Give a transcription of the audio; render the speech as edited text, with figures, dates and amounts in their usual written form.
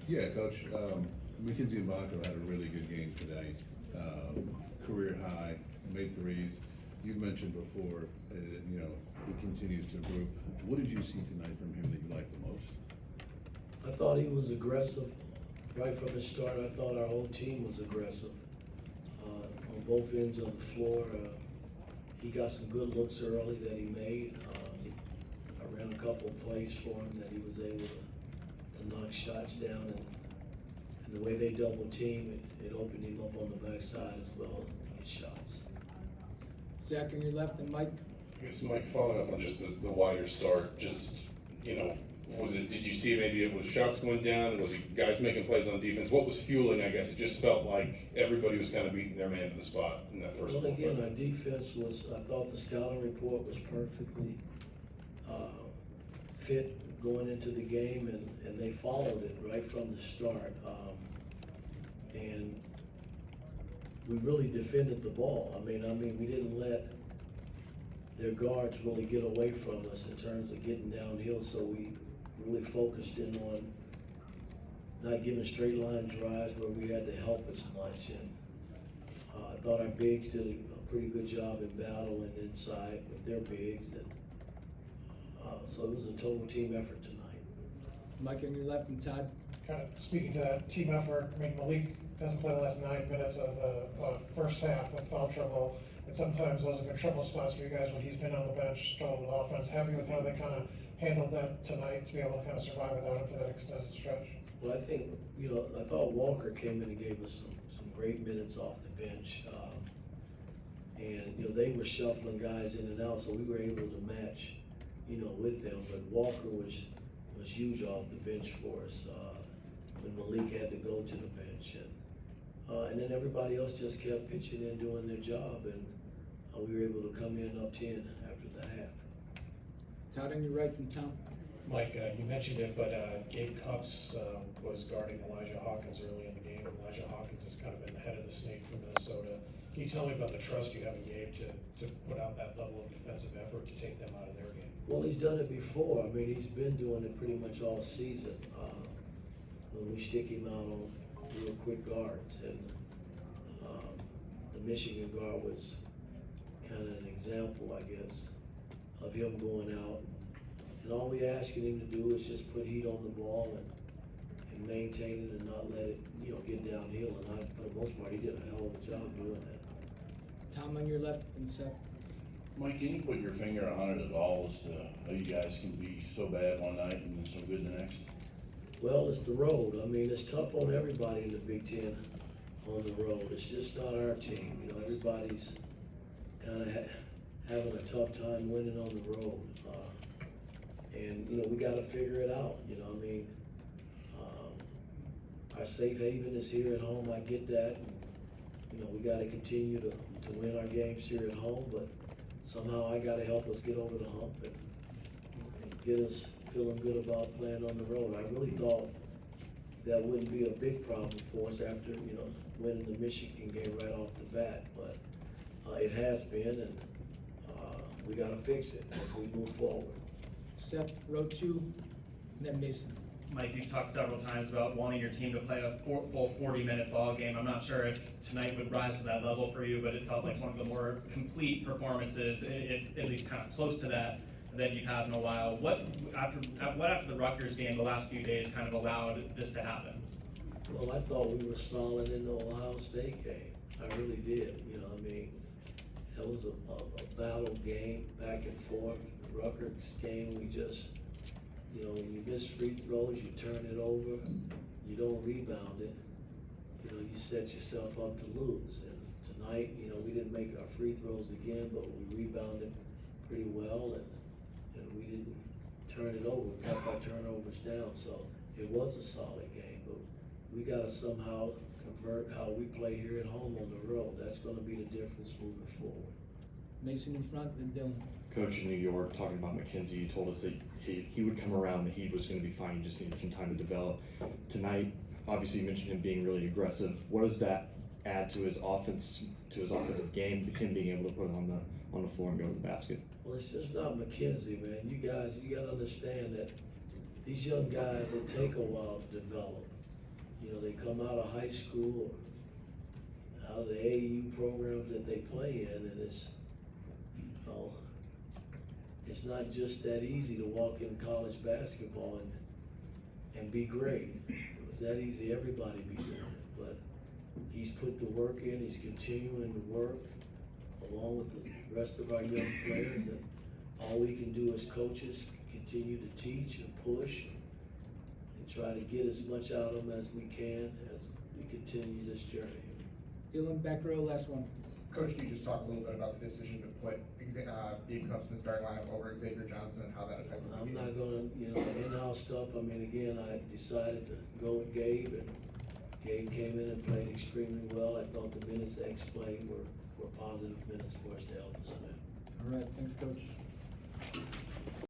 Yeah, Coach. McKenzie and Blanco had a really good game today. Career high, made threes. You mentioned before, he continues to improve. What did you see tonight from him that you liked the most? I thought he was aggressive right from the start. I thought our whole team was aggressive on both ends of the floor. He got some good looks early that he made. I ran a couple of plays for him that he was able to knock shots down, and the way they double team, it opened him up on the backside as well to get shots. Zach on your left and Mike. I guess, Mike, following up on just the wider start, just, did you see maybe it was shots going down? Was it guys making plays on defense? What was fueling, I guess? It just felt like everybody was kind of beating their man to the spot in that first Well, one. again, our defense was, I thought the scouting report was perfectly fit going into the game, and they followed it right from the start. And we really defended the ball. I mean, we didn't let their guards really get away from us in terms of getting downhill, so we really focused in on not giving straight line drives where we had to help as much. And I thought our bigs did a pretty good job in battle and inside with their bigs. And so it was a total team effort tonight. Mike on your left and Todd. Kind of speaking to that team effort, I mean, Malik hasn't played the last 9 minutes of the first half with foul trouble, and sometimes those have been trouble spots for you guys when he's been on the bench, struggled with offense. Happy with how they kind of handled that tonight to be able to kind of survive without him for that extended stretch? Well, I think, I thought Walker came in and gave us some great minutes off the bench. And they were shuffling guys in and out, so we were able to match, with them. But Walker was huge off the bench for us when Malik had to go to the bench. And then everybody else just kept pitching in, doing their job, and we were able to come in up 10 after the half. Todd on your right and Tom. Mike, you mentioned it, but Gabe Cupps was guarding Elijah Hawkins early in the game. Elijah Hawkins has kind of been the head of the snake for Minnesota. Can you tell me about the trust you have in Gabe to put out that level of defensive effort to take them out of their game? Well, he's done it before. I mean, he's been doing it pretty much all season. When we stick him out on real quick guards, and the Michigan guard was kind of an example, I guess, of him going out. And all we asking him to do is just put heat on the ball and maintain it and not let it, get downhill. And for the most part, he did a hell of a job doing that. Tom on your left and Seth. Mike, can you put your finger on it at all as to how you guys can be so bad one night and then so good the next? Well, it's the road. I mean, it's tough on everybody in the Big Ten on the road. It's just not our team. Everybody's kind of having a tough time winning on the road. And we got to figure it out. Our safe haven is here at home. I get that. And, we got to continue to win our games here at home, but somehow I got to help us get over the hump and get us feeling good about playing on the road. I really thought that wouldn't be a big problem for us after, winning the Michigan game right off the bat, but it has been, and we got to fix it as we move forward. Seth, row 2, and then Mason. Mike, you've talked several times about wanting your team to play a full 40-minute ball game. I'm not sure if tonight would rise to that level for you, but it felt like one of the more complete performances, at least kind of close to that you've had in a while. What after the Rutgers game the last few days kind of allowed this to happen? Well, I thought we were solid in the Ohio State game. I really did. That was a battle game, back and forth. The Rutgers game, we just, when you miss free throws, you turn it over, you don't rebound it. You set yourself up to lose. And tonight, we didn't make our free throws again, but we rebounded pretty well, and we didn't turn it over. We kept our turnovers down, so it was a solid game. But we got to somehow convert how we play here at home on the road. That's going to be the difference moving forward. Mason in front and Dylan. Coach in New York, talking about McKenzie, you told us that he would come around, that he was going to be fine, he just needed some time to develop. Tonight, obviously you mentioned him being really aggressive. What does that add to his offense, to his offensive game, him being able to put it on the floor and go to the basket? Well, it's just not McKenzie, man. You guys, you got to understand that these young guys, it take a while to develop. you know, they come out of high school or out of the AAU programs that they play in, and it's, you know, it's not just that easy to walk in college basketball and be great. If it was that easy, everybody be doing it, but he's put the work in, he's continuing to work along with the rest of our young players, and all we can do as coaches, continue to teach and push and try to get as much out of them as we can as we continue this journey. Dylan, back row, last one. Coach, can you just talk a little bit about the decision to put Gabe Cupps in the starting lineup over Xavier Johnson and how that affected the I'm game? not gonna, you know, in-house stuff, I mean, again, I decided to go with Gabe, and Gabe came in and played extremely well. I thought the minutes X played were positive minutes for us to help us win. All right, thanks, coach.